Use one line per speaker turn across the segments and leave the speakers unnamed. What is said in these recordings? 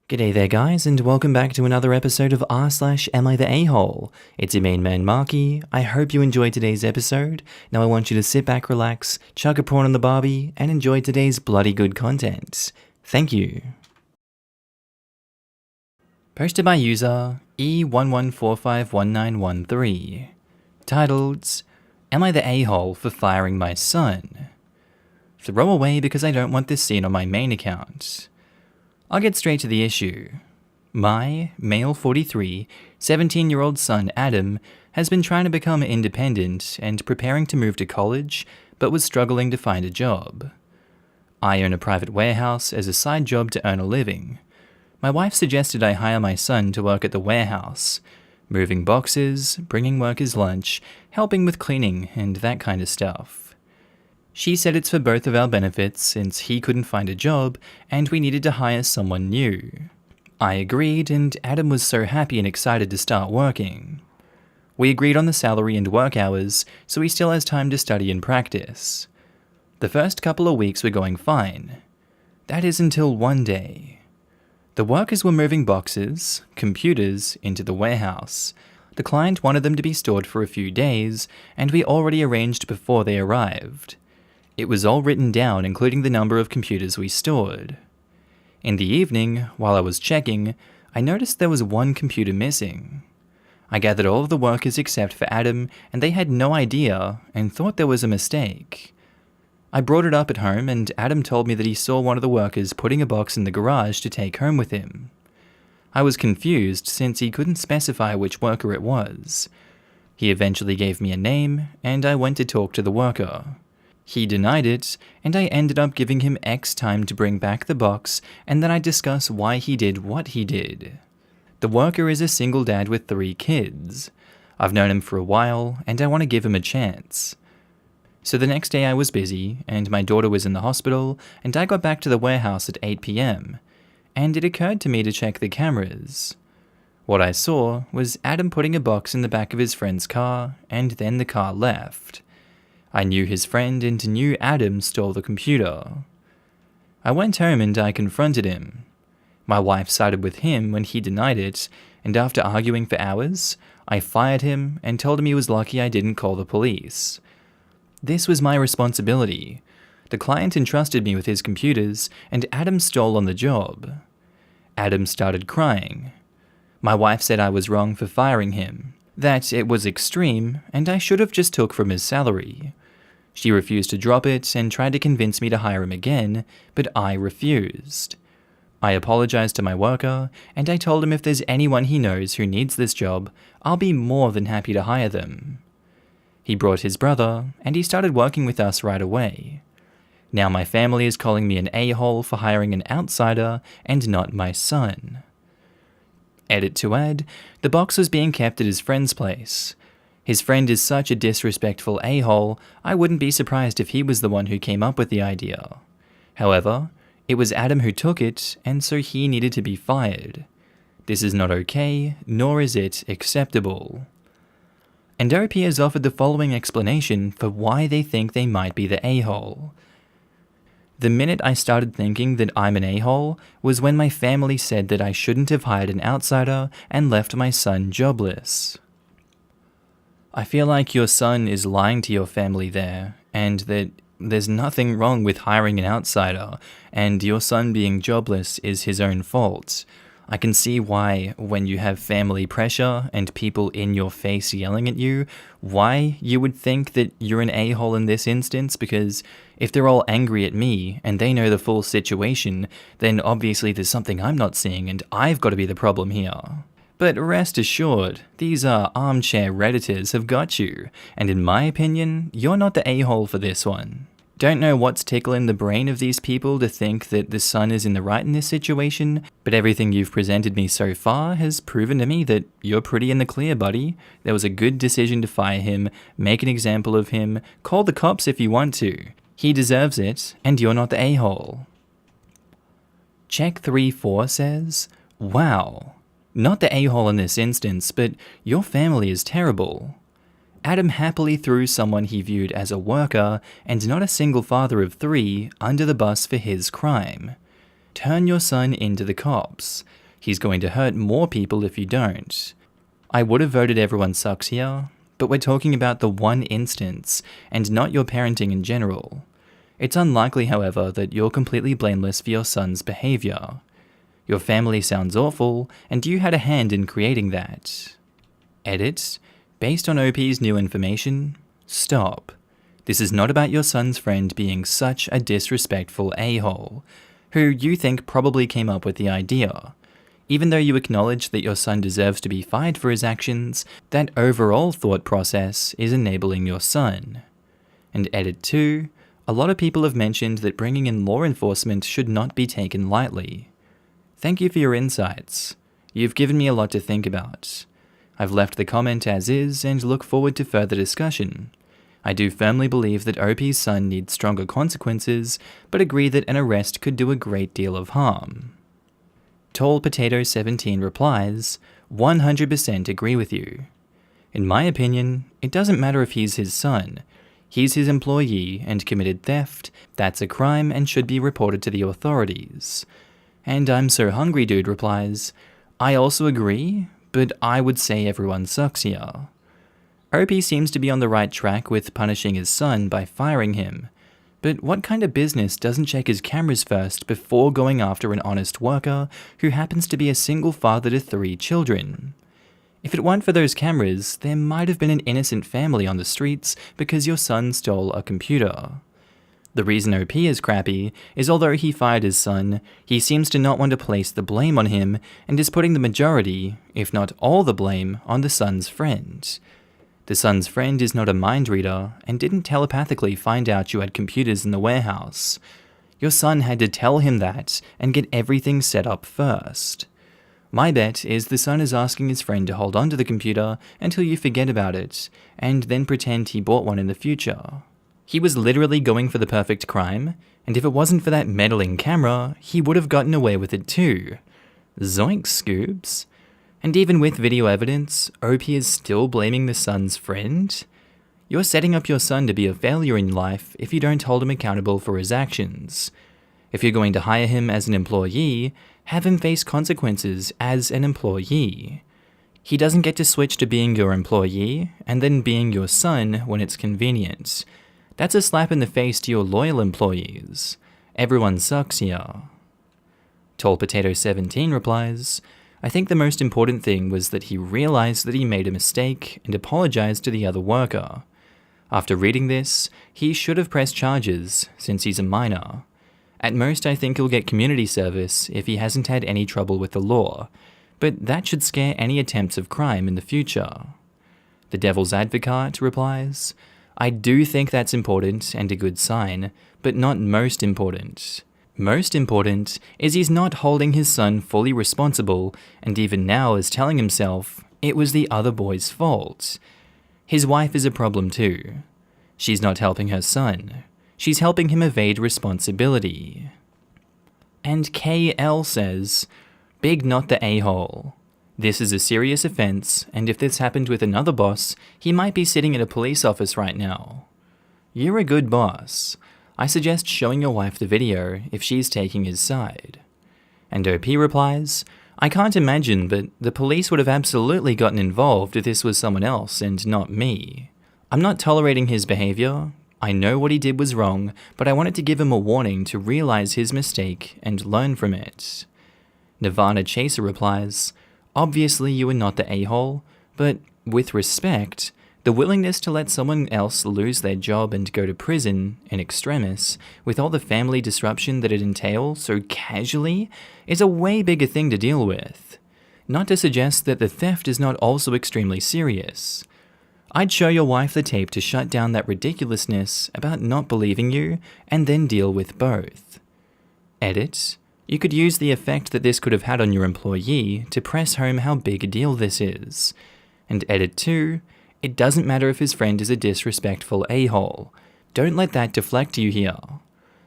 G'day there guys, and welcome back to another episode of r/AmiTheA. It's your main man Markee. I hope you enjoyed today's episode. Now I want you to sit back, relax, chuck a prawn on the barbie, and enjoy today's bloody good content. Thank you. Posted by user E11451913. Titled, Am I the a-hole for firing my son? Throw away because I don't want this seen on my main account. I'll get straight to the issue. My, male 43, 17-year-old son Adam has been trying to become independent and preparing to move to college, but was struggling to find a job. I own a private warehouse as a side job to earn a living. My wife suggested I hire my son to work at the warehouse, moving boxes, bringing workers lunch, helping with cleaning, and that kind of stuff. She said it's for both of our benefits since he couldn't find a job and we needed to hire someone new. I agreed, and Adam was so happy and excited to start working. We agreed on the salary and work hours, so he still has time to study and practice. The first couple of weeks were going fine. That is until one day. The workers were moving boxes, computers, into the warehouse. The client wanted them to be stored for a few days, and we already arranged before they arrived. It was all written down, including the number of computers we stored. In the evening, while I was checking, I noticed there was one computer missing. I gathered all of the workers except for Adam, and they had no idea and thought there was a mistake. I brought it up at home, and Adam told me that he saw one of the workers putting a box in the garage to take home with him. I was confused since he couldn't specify which worker it was. He eventually gave me a name, and I went to talk to the worker. He denied it, and I ended up giving him X time to bring back the box, and then I discuss why he did what he did. The worker is a single dad with 3 kids. I've known him for a while, and I want to give him a chance. So the next day I was busy, and my daughter was in the hospital, and I got back to the warehouse at 8 p.m, and it occurred to me to check the cameras. What I saw was Adam putting a box in the back of his friend's car, and then the car left. I knew his friend and knew Adam stole the computer. I went home and I confronted him. My wife sided with him when he denied it, and after arguing for hours, I fired him and told him he was lucky I didn't call the police. This was my responsibility. The client entrusted me with his computers, and Adam stole on the job. Adam started crying. My wife said I was wrong for firing him, that it was extreme, and I should have just took from his salary. She refused to drop it and tried to convince me to hire him again, but I refused. I apologized to my worker, and I told him if there's anyone he knows who needs this job, I'll be more than happy to hire them. He brought his brother, and he started working with us right away. Now my family is calling me an a-hole for hiring an outsider and not my son. Edit to add, the box was being kept at his friend's place. His friend is such a disrespectful a-hole, I wouldn't be surprised if he was the one who came up with the idea. However, it was Adam who took it, and so he needed to be fired. This is not okay, nor is it acceptable. And OP has offered the following explanation for why they think they might be the a-hole. The minute I started thinking that I'm an a-hole was when my family said that I shouldn't have hired an outsider and left my son jobless. I feel like your son is lying to your family there, and that there's nothing wrong with hiring an outsider, and your son being jobless is his own fault. I can see why, when you have family pressure and people in your face yelling at you, why you would think that you're an a-hole in this instance, because if they're all angry at me and they know the full situation, then obviously there's something I'm not seeing and I've got to be the problem here. But rest assured, these armchair Redditors have got you, and in my opinion, you're not the a-hole for this one. Don't know what's tickling the brain of these people to think that the son is in the right in this situation, but everything you've presented me so far has proven to me that you're pretty in the clear, buddy. There was a good decision to fire him, make an example of him, call the cops if you want to. He deserves it, and you're not the a-hole. Check 34 says, wow. Not the a-hole in this instance, but your family is terrible. Adam happily threw someone he viewed as a worker and not a single father of 3 under the bus for his crime. Turn your son into the cops. He's going to hurt more people if you don't. I would have voted everyone sucks here, but we're talking about the one instance and not your parenting in general. It's unlikely, however, that you're completely blameless for your son's behavior. Your family sounds awful, and you had a hand in creating that. Edit. Based on OP's new information, stop. This is not about your son's friend being such a disrespectful a-hole, who you think probably came up with the idea. Even though you acknowledge that your son deserves to be fired for his actions, that overall thought process is enabling your son. And edit 2, a lot of people have mentioned that bringing in law enforcement should not be taken lightly. Thank you for your insights. You've given me a lot to think about. I've left the comment as is and look forward to further discussion. I do firmly believe that OP's son needs stronger consequences, but agree that an arrest could do a great deal of harm. Tall Potato 17 replies, 100% agree with you. In my opinion, it doesn't matter if he's his son. He's his employee and committed theft. That's a crime and should be reported to the authorities. And I'm So Hungry Dude replies, I also agree, but I would say everyone sucks here. OP seems to be on the right track with punishing his son by firing him. But what kind of business doesn't check his cameras first before going after an honest worker who happens to be a single father to 3 children? If it weren't for those cameras, there might have been an innocent family on the streets because your son stole a computer. The reason OP is crappy is although he fired his son, he seems to not want to place the blame on him and is putting the majority, if not all the blame, on the son's friend. The son's friend is not a mind reader and didn't telepathically find out you had computers in the warehouse. Your son had to tell him that and get everything set up first. My bet is the son is asking his friend to hold onto the computer until you forget about it, and then pretend he bought one in the future. He was literally going for the perfect crime, and if it wasn't for that meddling camera, he would have gotten away with it too. Zoinks, Scoobs. And even with video evidence, OP is still blaming the son's friend? You're setting up your son to be a failure in life if you don't hold him accountable for his actions. If you're going to hire him as an employee, have him face consequences as an employee. He doesn't get to switch to being your employee and then being your son when it's convenient. That's a slap in the face to your loyal employees. Everyone sucks here. Tall Potato 17 replies, I think the most important thing was that he realized that he made a mistake and apologized to the other worker. After reading this, he should have pressed charges since he's a minor. At most, I think he'll get community service if he hasn't had any trouble with the law, but that should scare any attempts of crime in the future. The Devil's Advocate replies, I do think that's important and a good sign, but not most important. Most important is he's not holding his son fully responsible and even now is telling himself it was the other boy's fault. His wife is a problem too. She's not helping her son. She's helping him evade responsibility. And KL says, Big not the a-hole. This is a serious offense, and if this happened with another boss, he might be sitting in a police office right now. You're a good boss. I suggest showing your wife the video if she's taking his side. And OP replies, I can't imagine, but the police would have absolutely gotten involved if this was someone else and not me. I'm not tolerating his behavior. I know what he did was wrong, but I wanted to give him a warning to realize his mistake and learn from it. Nirvana Chaser replies, Obviously you are not the a-hole, but with respect, the willingness to let someone else lose their job and go to prison, in extremis, with all the family disruption that it entails so casually, is a way bigger thing to deal with. Not to suggest that the theft is not also extremely serious. I'd show your wife the tape to shut down that ridiculousness about not believing you, and then deal with both. Edit. You could use the effect that this could have had on your employee to press home how big a deal this is. And edit 2. It doesn't matter if his friend is a disrespectful a-hole. Don't let that deflect you here.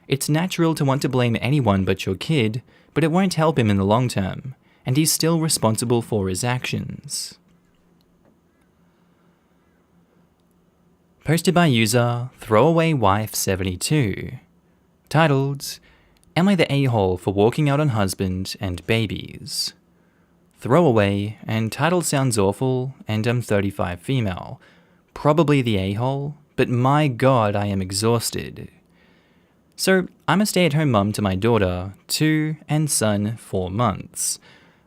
It's natural to want to blame anyone but your kid, but it won't help him in the long term, and he's still responsible for his actions. Posted by user ThrowawayWife72. Titled, Am I the a-hole for walking out on husband and babies? Throwaway, and title sounds awful, and I'm 35 female. Probably the a-hole, but my god, I am exhausted. So, I'm a stay-at-home mum to my daughter, 2, and son, 4 months.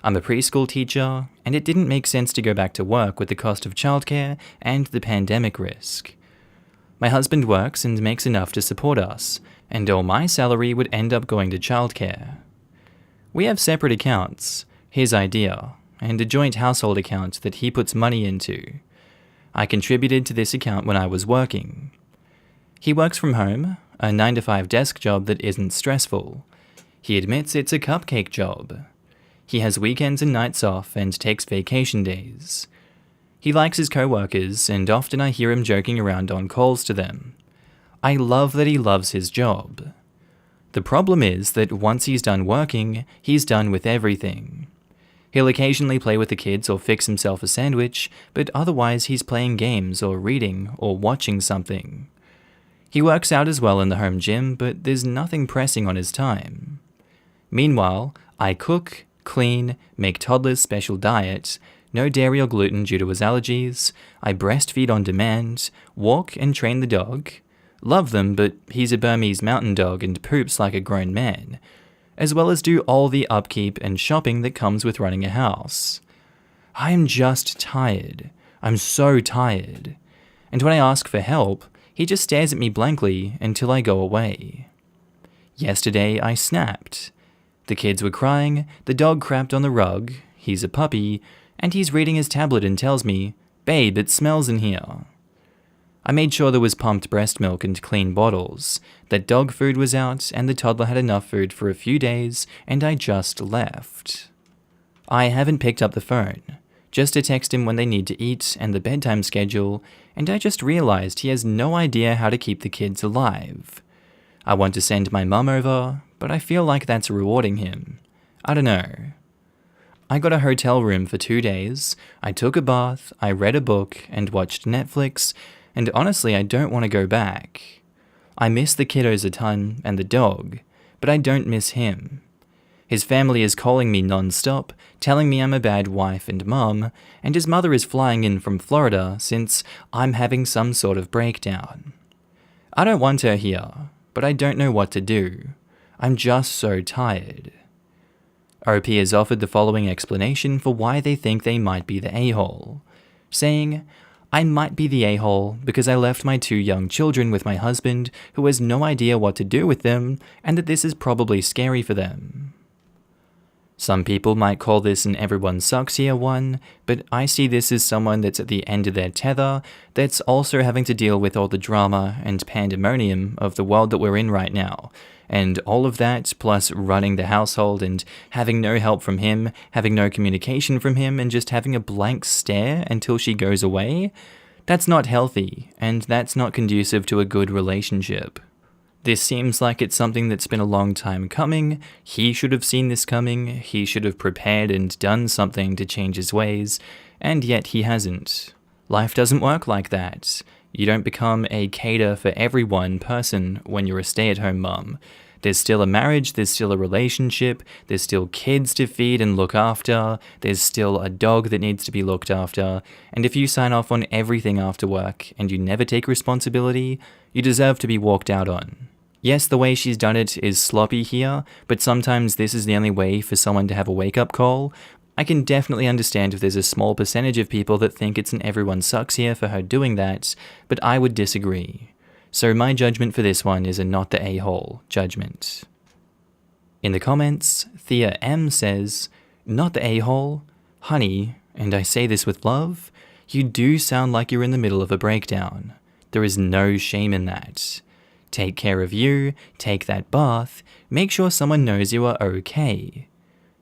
I'm a preschool teacher, and it didn't make sense to go back to work with the cost of childcare and the pandemic risk. My husband works and makes enough to support us, and all my salary would end up going to childcare. We have separate accounts, his IDEA, and a joint household account that he puts money into. I contributed to this account when I was working. He works from home, a 9-to-5 desk job that isn't stressful. He admits it's a cupcake job. He has weekends and nights off and takes vacation days. He likes his co-workers, and often I hear him joking around on calls to them. I love that he loves his job. The problem is that once he's done working, he's done with everything. He'll occasionally play with the kids or fix himself a sandwich, but otherwise he's playing games or reading or watching something. He works out as well in the home gym, but there's nothing pressing on his time. Meanwhile, I cook, clean, make toddlers special diet, no dairy or gluten due to his allergies, I breastfeed on demand, walk and train the dog, love them, but he's a Burmese mountain dog and poops like a grown man, as well as do all the upkeep and shopping that comes with running a house. I am just tired. I'm so tired. And when I ask for help, he just stares at me blankly until I go away. Yesterday, I snapped. The kids were crying, the dog crapped on the rug, he's a puppy, and he's reading his tablet and tells me, "Babe, it smells in here." I made sure there was pumped breast milk and clean bottles, that dog food was out, and the toddler had enough food for a few days, and I just left. I haven't picked up the phone, just to text him when they need to eat and the bedtime schedule, and I just realized he has no idea how to keep the kids alive. I want to send my mum over, but I feel like that's rewarding him. I don't know. I got a hotel room for 2 days, I took a bath, I read a book, and watched Netflix, and honestly I don't want to go back. I miss the kiddos a ton, and the dog, but I don't miss him. His family is calling me non-stop, telling me I'm a bad wife and mum, and his mother is flying in from Florida since I'm having some sort of breakdown. I don't want her here, but I don't know what to do. I'm just so tired. OP has offered the following explanation for why they think they might be the a-hole, saying, "I might be the a-hole because I left my 2 young children with my husband who has no idea what to do with them, and that this is probably scary for them." Some people might call this an everyone sucks here one, but I see this as someone that's at the end of their tether, that's also having to deal with all the drama and pandemonium of the world that we're in right now. And all of that, plus running the household and having no help from him, having no communication from him, and just having a blank stare until she goes away, that's not healthy, and that's not conducive to a good relationship. This seems like it's something that's been a long time coming. He should have seen this coming, he should have prepared and done something to change his ways, and yet he hasn't. Life doesn't work like that. You don't become a cater for everyone person when you're a stay-at-home mum. There's still a marriage, there's still a relationship, there's still kids to feed and look after, there's still a dog that needs to be looked after, and if you sign off on everything after work and you never take responsibility, you deserve to be walked out on. Yes, the way she's done it is sloppy here, but sometimes this is the only way for someone to have a wake-up call. I can definitely understand if there's a small percentage of people that think it's an everyone sucks here for her doing that, but I would disagree. So my judgment for this one is a not the a-hole judgment. In the comments, Thea M says, "Not the a-hole? Honey, and I say this with love, you do sound like you're in the middle of a breakdown. There is no shame in that. Take care of you, take that bath, make sure someone knows you are okay.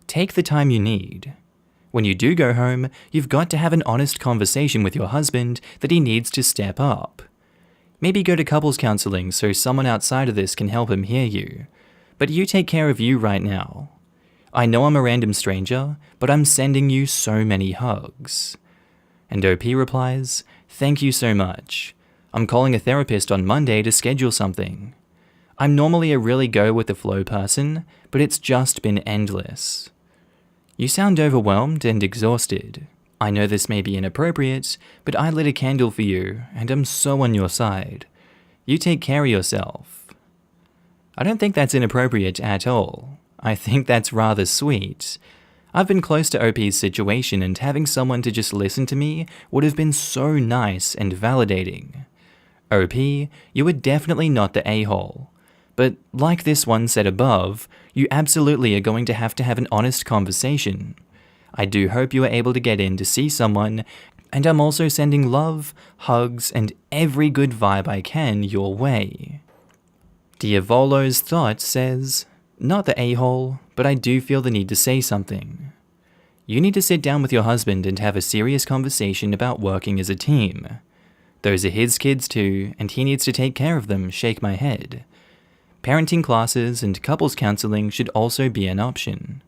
Take the time you need. When you do go home, you've got to have an honest conversation with your husband that he needs to step up. Maybe go to couples counseling so someone outside of this can help him hear you. But you take care of you right now. I know I'm a random stranger, but I'm sending you so many hugs." And OP replies, "Thank you so much. I'm calling a therapist on Monday to schedule something. I'm normally a really go with the flow person, but it's just been endless. You sound overwhelmed and exhausted. I know this may be inappropriate, but I lit a candle for you, and I'm so on your side. You take care of yourself. I don't think that's inappropriate at all. I think that's rather sweet. I've been close to OP's situation, and having someone to just listen to me would have been so nice and validating. OP, you were definitely not the a-hole. But like this one said above, you absolutely are going to have an honest conversation. I do hope you are able to get in to see someone, and I'm also sending love, hugs, and every good vibe I can your way. Diavolo's Thought says, not the a-hole, but I do feel the need to say something. You need to sit down with your husband and have a serious conversation about working as a team. Those are his kids too, and he needs to take care of them, shake my head. Parenting classes and couples counseling should also be an option.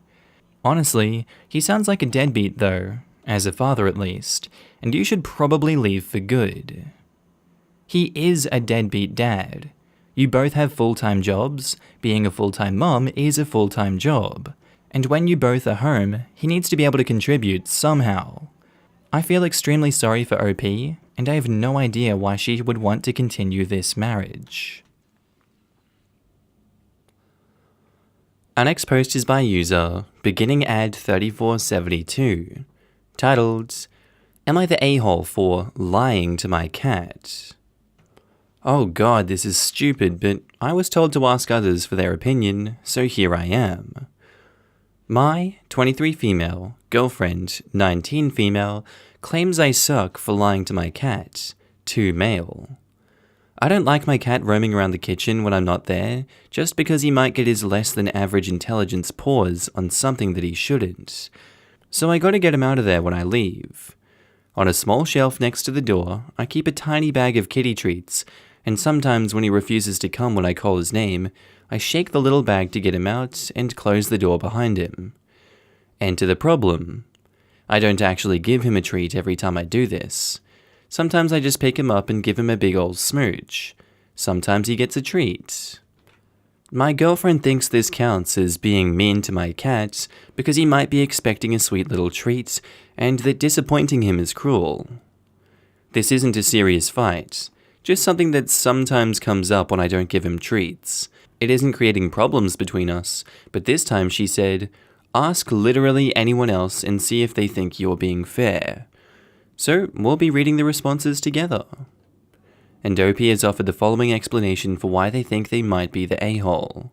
Honestly, he sounds like a deadbeat though, as a father at least, and you should probably leave for good. He is a deadbeat dad. You both have full-time jobs. Being a full-time mom is a full-time job. And when you both are home, he needs to be able to contribute somehow. I feel extremely sorry for OP, and I have no idea why she would want to continue this marriage. Our next post is by user beginning ad 3472, titled, Am I the a-hole for lying to my cat? Oh god, this is stupid, but I was told to ask others for their opinion, so here I am. My 23 female girlfriend, 19 female, claims I suck for lying to my cat, 2 male. I don't like my cat roaming around the kitchen when I'm not there, just because he might get his less than average intelligence paws on something that he shouldn't. So I gotta get him out of there when I leave. On a small shelf next to the door, I keep a tiny bag of kitty treats, and sometimes when he refuses to come when I call his name, I shake the little bag to get him out and close the door behind him. Enter the problem. I don't actually give him a treat every time I do this. Sometimes I just pick him up and give him a big old smooch. Sometimes he gets a treat. My girlfriend thinks this counts as being mean to my cat because he might be expecting a sweet little treat, and that disappointing him is cruel. This isn't a serious fight, just something that sometimes comes up when I don't give him treats. It isn't creating problems between us, but this time she said, ask literally anyone else and see if they think you're being fair. So we'll be reading the responses together. And OP has offered the following explanation for why they think they might be the a-hole.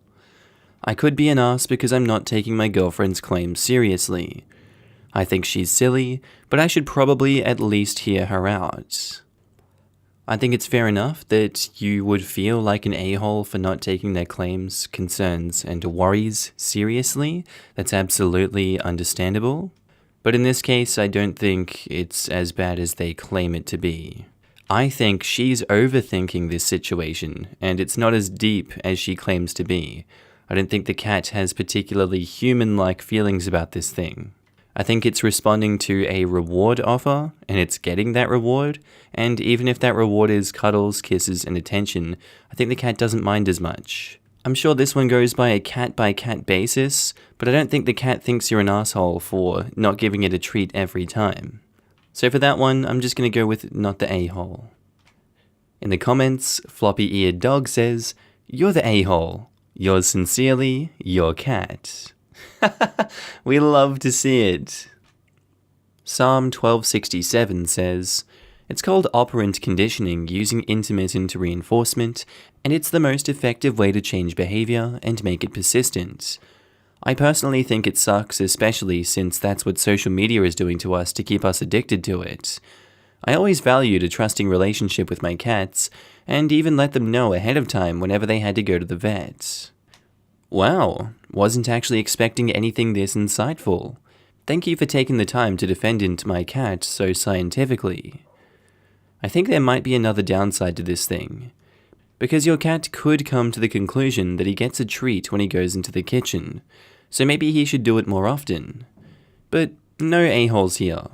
I could be an ass because I'm not taking my girlfriend's claims seriously. I think she's silly, but I should probably at least hear her out. I think it's fair enough that you would feel like an a-hole for not taking their claims, concerns, and worries seriously. That's absolutely understandable. But in this case, I don't think it's as bad as they claim it to be. I think she's overthinking this situation, and it's not as deep as she claims to be. I don't think the cat has particularly human-like feelings about this thing. I think it's responding to a reward offer, and it's getting that reward, and even if that reward is cuddles, kisses, and attention, I think the cat doesn't mind as much. I'm sure this one goes by a cat-by-cat basis, but I don't think the cat thinks you're an asshole for not giving it a treat every time. So for that one, I'm just going to go with not the a-hole. In the comments, Floppy-Eared Dog says, You're the a-hole. Yours sincerely, your cat. We love to see it. Psalm 1267 says, It's called operant conditioning using intermittent reinforcement, and it's the most effective way to change behavior and make it persistent. I personally think it sucks, especially since that's what social media is doing to us to keep us addicted to it. I always valued a trusting relationship with my cats, and even let them know ahead of time whenever they had to go to the vet. Wow, wasn't actually expecting anything this insightful. Thank you for taking the time to defend into my cat so scientifically. I think there might be another downside to this thing, because your cat could come to the conclusion that he gets a treat when he goes into the kitchen, so maybe he should do it more often. But no a-holes here.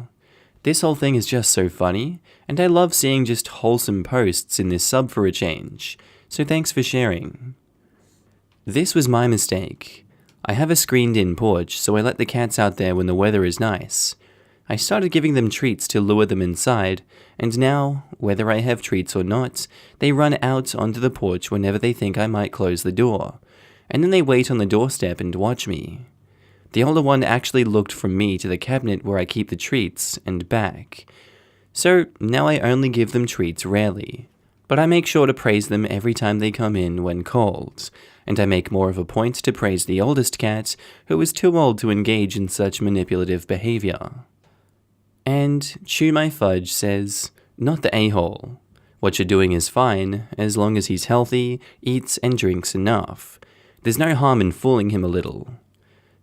This whole thing is just so funny, and I love seeing just wholesome posts in this sub for a change, so thanks for sharing. This was my mistake. I have a screened-in porch, so I let the cats out there when the weather is nice. I started giving them treats to lure them inside, and now, whether I have treats or not, they run out onto the porch whenever they think I might close the door, and then they wait on the doorstep and watch me. The older one actually looked from me to the cabinet where I keep the treats and back. So now I only give them treats rarely, but I make sure to praise them every time they come in when called, and I make more of a point to praise the oldest cat, who is too old to engage in such manipulative behavior. And Chew My Fudge says, "Not the a-hole. What you're doing is fine, as long as he's healthy, eats and drinks enough. There's no harm in fooling him a little.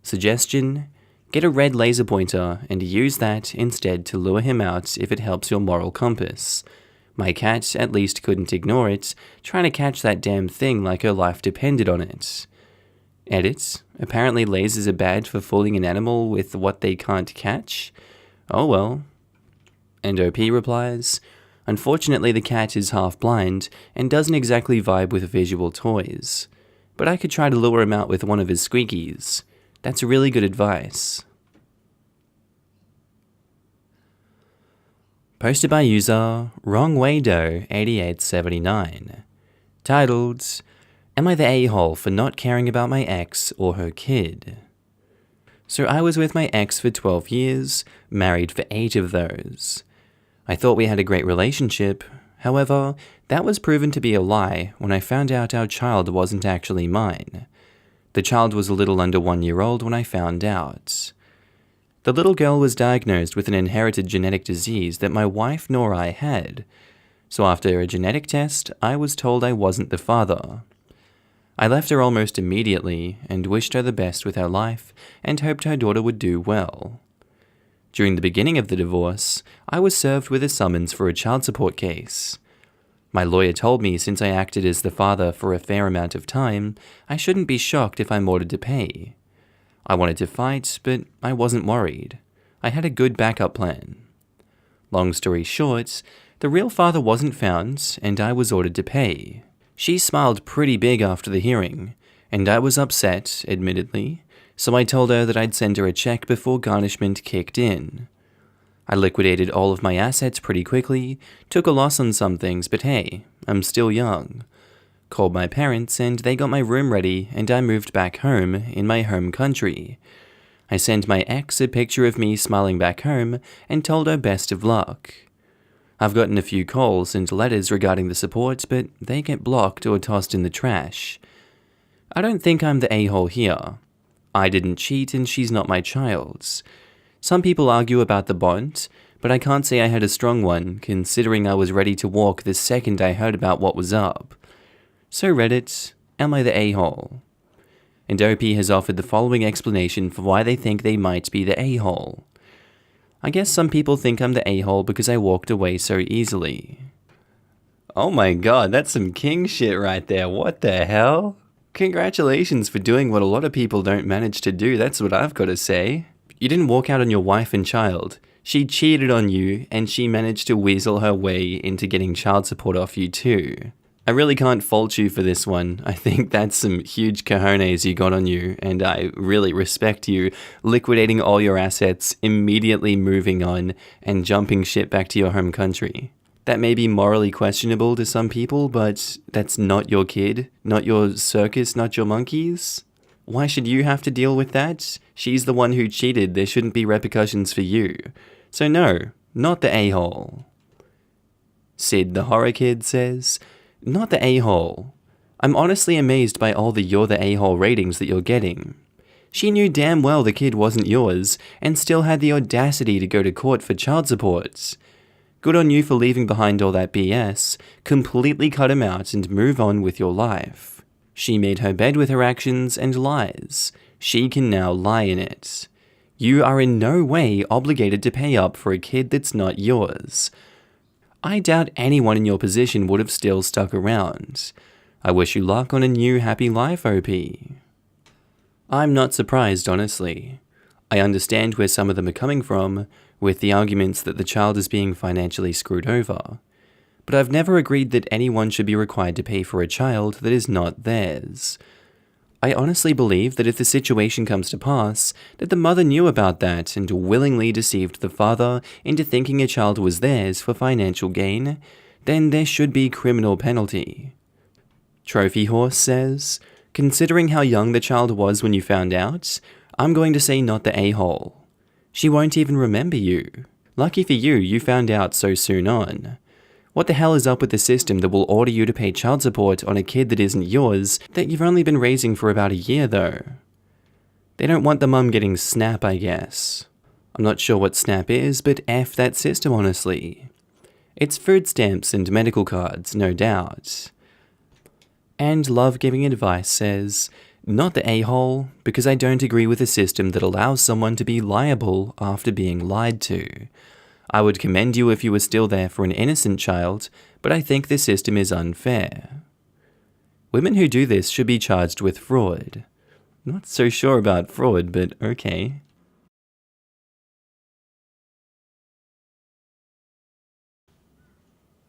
Suggestion: get a red laser pointer and use that instead to lure him out if it helps your moral compass. My cat at least couldn't ignore it, trying to catch that damn thing like her life depended on it." Edit: apparently lasers are bad for fooling an animal with what they can't catch? Oh well. And OP replies, "Unfortunately the cat is half blind and doesn't exactly vibe with visual toys. But I could try to lure him out with one of his squeakies. That's really good advice." Posted by user WrongWayDo8879. Titled, "Am I the a-hole for not caring about my ex or her kid?" So I was with my ex for 12 years, married for 8 of those. I thought we had a great relationship. However, that was proven to be a lie when I found out our child wasn't actually mine. The child was a little under 1 year old when I found out. The little girl was diagnosed with an inherited genetic disease that my wife nor I had, so after a genetic test, I was told I wasn't the father. I left her almost immediately and wished her the best with her life and hoped her daughter would do well. During the beginning of the divorce, I was served with a summons for a child support case. My lawyer told me since I acted as the father for a fair amount of time, I shouldn't be shocked if I'm ordered to pay. I wanted to fight, but I wasn't worried. I had a good backup plan. Long story short, the real father wasn't found, and I was ordered to pay. She smiled pretty big after the hearing, and I was upset, admittedly, so I told her that I'd send her a check before garnishment kicked in. I liquidated all of my assets pretty quickly, took a loss on some things, but hey, I'm still young. Called my parents and they got my room ready and I moved back home in my home country. I sent my ex a picture of me smiling back home and told her best of luck. I've gotten a few calls and letters regarding the support, but they get blocked or tossed in the trash. I don't think I'm the a-hole here. I didn't cheat and she's not my child. Some people argue about the bond, but I can't say I had a strong one, considering I was ready to walk the second I heard about what was up. So Reddit, am I the a-hole? And OP has offered the following explanation for why they think they might be the a-hole. I guess some people think I'm the a-hole because I walked away so easily. Oh my god, that's some king shit right there, what the hell? Congratulations for doing what a lot of people don't manage to do, that's what I've got to say. You didn't walk out on your wife and child. She cheated on you, and she managed to weasel her way into getting child support off you too. I really can't fault you for this one. I think that's some huge cojones you got on you, and I really respect you liquidating all your assets, immediately moving on, and jumping ship back to your home country. That may be morally questionable to some people, but that's not your kid, not your circus, not your monkeys. Why should you have to deal with that? She's the one who cheated, there shouldn't be repercussions for you. So no, not the a-hole. Sid the Horror Kid says, "Not the a-hole. I'm honestly amazed by all the you're the a-hole ratings that you're getting. She knew damn well the kid wasn't yours, and still had the audacity to go to court for child support. Good on you for leaving behind all that BS, completely cut him out and move on with your life. She made her bed with her actions and lies. She can now lie in it. You are in no way obligated to pay up for a kid that's not yours. I doubt anyone in your position would have still stuck around. I wish you luck on a new happy life, OP." I'm not surprised, honestly. I understand where some of them are coming from, with the arguments that the child is being financially screwed over. But I've never agreed that anyone should be required to pay for a child that is not theirs. I honestly believe that if the situation comes to pass, that the mother knew about that and willingly deceived the father into thinking a child was theirs for financial gain, then there should be criminal penalty. Trophy Horse says, considering how young the child was when you found out, I'm going to say not the a-hole. She won't even remember you. Lucky for you, you found out so soon on. What the hell is up with the system that will order you to pay child support on a kid that isn't yours, that you've only been raising for about a year though? They don't want the mum getting SNAP, I guess. I'm not sure what SNAP is, but F that system honestly. It's food stamps and medical cards, no doubt. And Love Giving Advice says, not the a-hole, because I don't agree with a system that allows someone to be liable after being lied to. I would commend you if you were still there for an innocent child, but I think the system is unfair. Women who do this should be charged with fraud. Not so sure about fraud, but okay.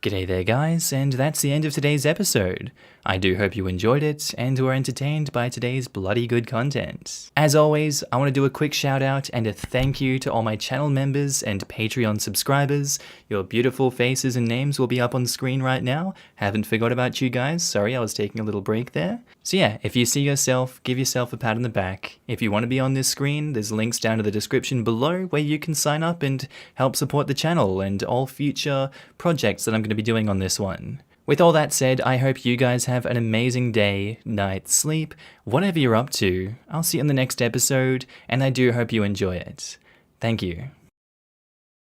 G'day there guys, and that's the end of today's episode. I do hope you enjoyed it and were entertained by today's bloody good content. As always, I want to do a quick shout out and a thank you to all my channel members and Patreon subscribers. Your beautiful faces and names will be up on screen right now. Haven't forgot about you guys, sorry I was taking a little break there. So yeah, if you see yourself, give yourself a pat on the back. If you want to be on this screen, there's links down to the description below where you can sign up and help support the channel and all future projects that I'm going to be doing on this one. With all that said, I hope you guys have an amazing day, night, sleep, whatever you're up to. I'll see you in the next episode, and I do hope you enjoy it. Thank you.